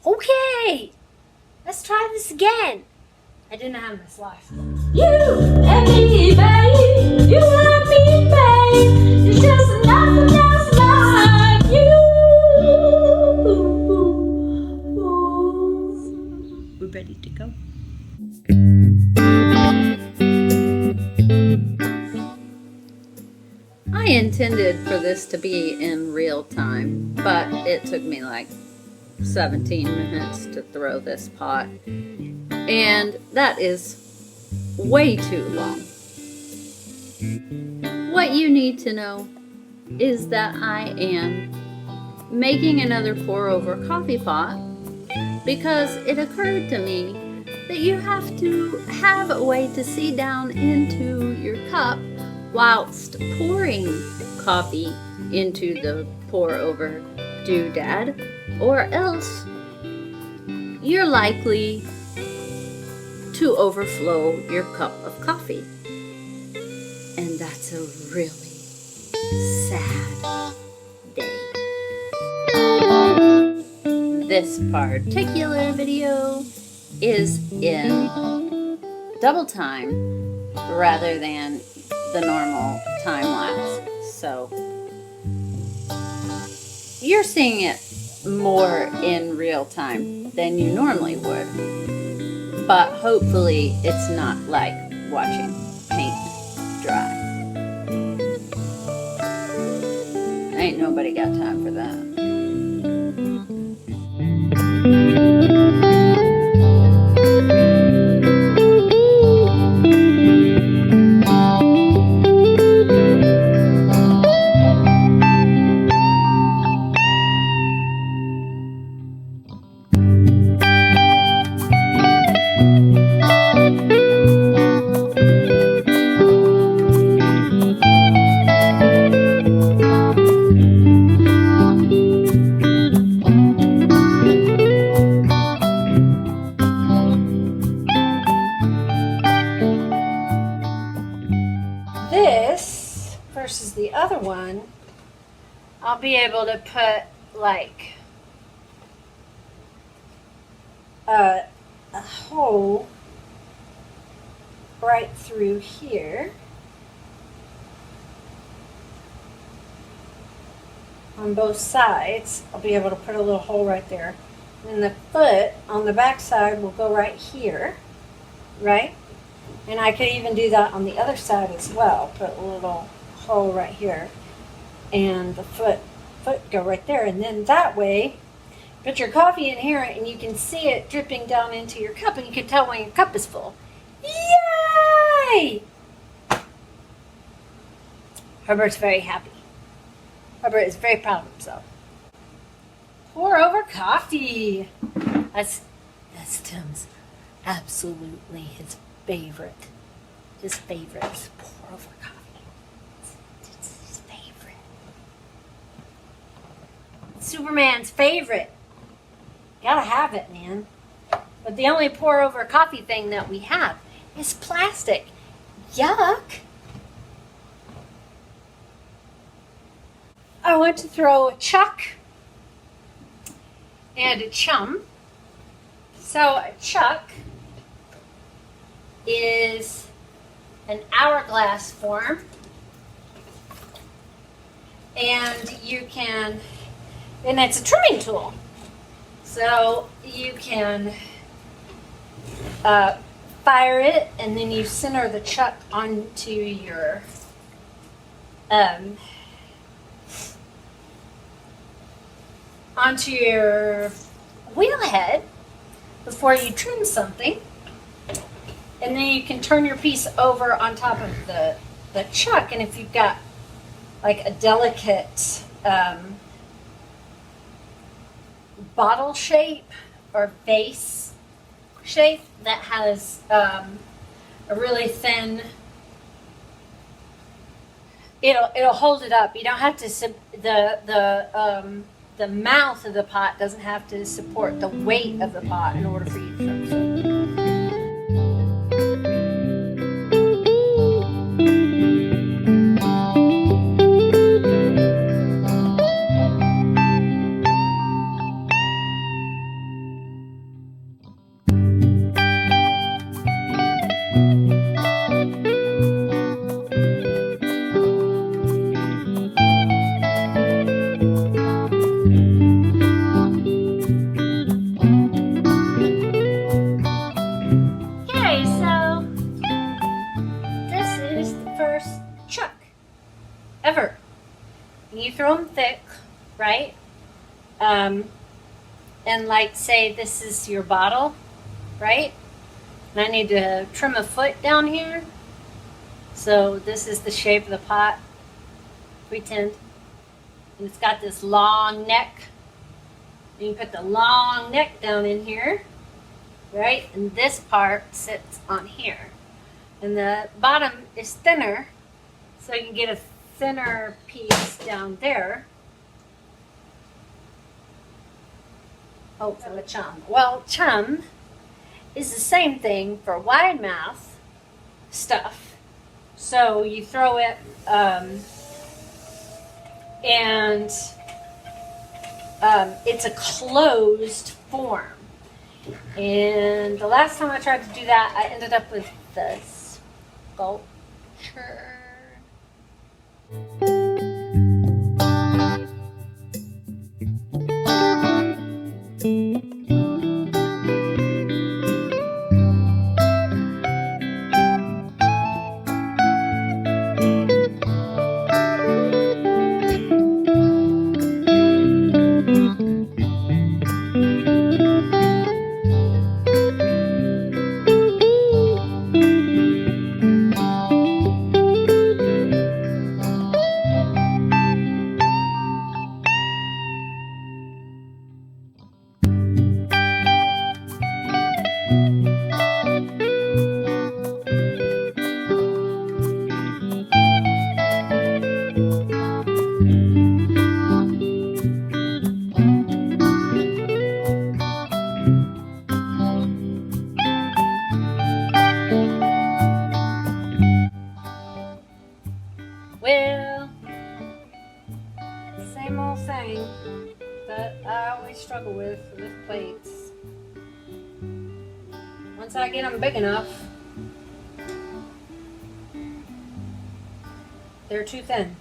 Okay, let's try this again. I didn't have this life. You and me, babe. You and me, babe. There's just nothing else like you. We're ready to go. I intended for this to be in real time, but it took me like 17 minutes to throw this pot, and that is way too long. What you need to know is that I am making another pour over coffee pot because it occurred to me that you have to have a way to see down into your cup whilst pouring coffee into the pour over doodad, or else you're likely to overflow your cup of coffee. And that's a really sad day. This particular video is in double time rather than the normal time lapse. So you're seeing it more in real time than you normally would. But hopefully it's not like watching paint dry. Ain't nobody got time for that. This versus the other one, I'll be able to put like a hole right through here on both sides. I'll be able to put a little hole right there. And the foot on the back side will go right here, right? And I could even do that on the other side as well. Put a little hole right here. And the foot go right there. And then that way, put your coffee in here and you can see it dripping down into your cup. And you can tell when your cup is full. Yay! Herbert's very happy. Herbert is very proud of himself. Pour over coffee. That's Tim's absolutely his favorite. His favorite is pour over coffee. It's his favorite. Superman's favorite. Gotta have it, man. But the only pour over coffee thing that we have is plastic. Yuck. I want to throw a Chuck and a Chum. So a Chuck is an hourglass form, and it's a trimming tool. So you can fire it, and then you center the chuck onto your wheel head before you trim something. And then you can turn your piece over on top of the chuck. And if you've got like a delicate bottle shape or vase shape that has a really thin, it'll hold it up. You don't have to the mouth of the pot doesn't have to support the weight of the pot in order for you to trim something. And like say this is your bottle, right? And I need to trim a foot down here. So this is the shape of the pot, pretend. And it's got this long neck. And you put the long neck down in here, right? And this part sits on here. And the bottom is thinner, so you can get a thinner piece down there. Oh, from a Chum. Well, Chum is the same thing for wide mouth stuff. So you throw it, and it's a closed form. And the last time I tried to do that, I ended up with the sculpture. Well, same old thing that I always struggle with plates. Once I get them big enough, they're too thin.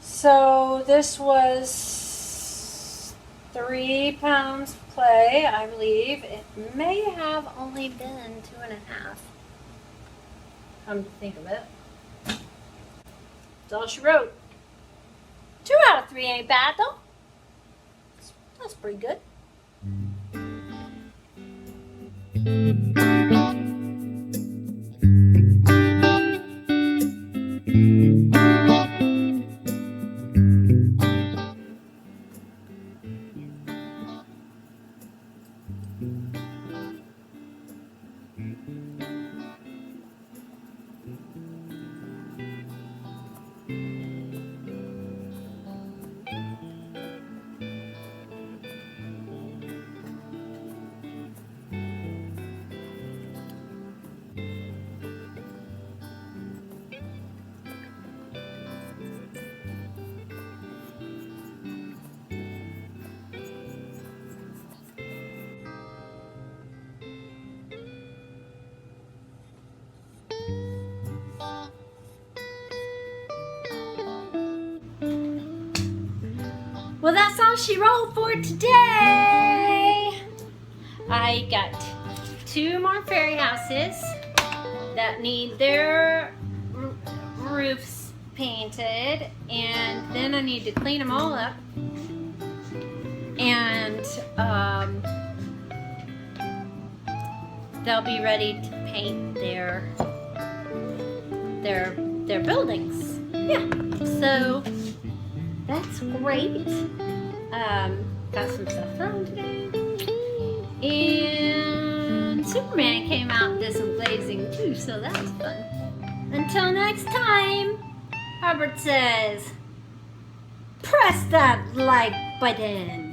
So this was 3 pounds of clay, I believe. It may have only been 2.5. Come to think of it. That's all she wrote. 2 out of 3 ain't bad though. That's pretty good. Well, that's all she wrote for today. I got 2 more fairy houses that need their roofs painted, and then I need to clean them all up, and they'll be ready to paint their buildings. Yeah, so that's great. Got some stuff done today. And Superman came out and did some glazing too, so that was fun. Until next time, Robert says, press that like button.